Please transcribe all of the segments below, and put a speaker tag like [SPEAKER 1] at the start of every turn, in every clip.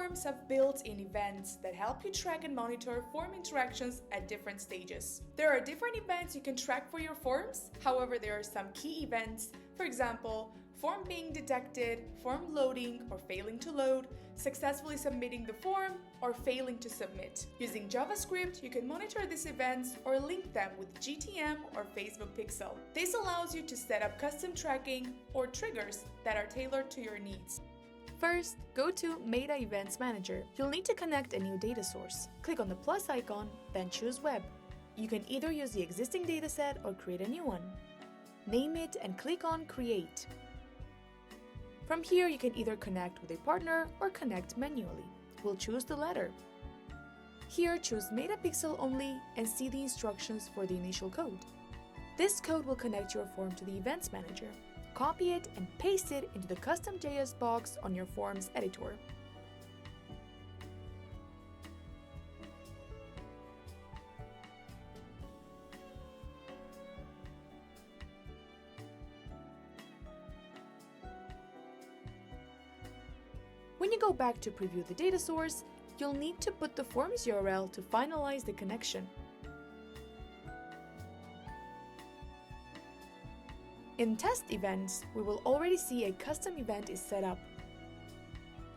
[SPEAKER 1] forms have built-in events that help you track and monitor form interactions at different stages. There are different events you can track for your forms, however there are some key events, for example, form being detected, form loading or failing to load, successfully submitting the form, or failing to submit. Using JavaScript, you can monitor these events or link them with GTM or Facebook Pixel. This allows you to set up custom tracking or triggers that are tailored to your needs. First, go to Meta Events Manager. You'll need to connect a new data source. Click on the plus icon, then choose Web. You can either use the existing dataset or create a new one. Name it and click on Create. From here, you can either connect with a partner or connect manually. We'll choose the latter. Here, choose Metapixel only and see the instructions for the initial code. This code will connect your form to the Events Manager. Copy it and paste it into the custom JS box on your Forms editor. When you go back to preview the data source, you'll need to put the form's URL to finalize the connection. In test events, we will already see a custom event is set up.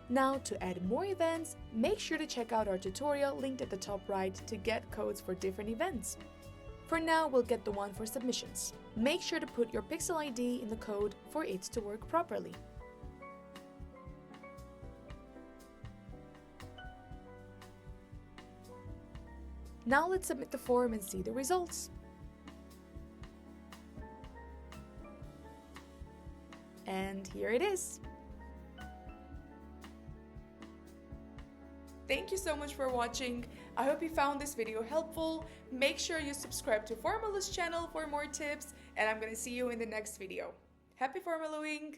[SPEAKER 1] Now, to add more events, make sure to check out our tutorial linked at the top right to get codes for different events. For now, we'll get the one for submissions. Make sure to put your Pixel ID in the code for it to work properly. Now let's submit the form and see the results. And here it is. Thank you so much for watching. I hope you found this video helpful. Make sure you subscribe to Formaloo's channel for more tips, and I'm gonna see you in the next video. Happy formalooing!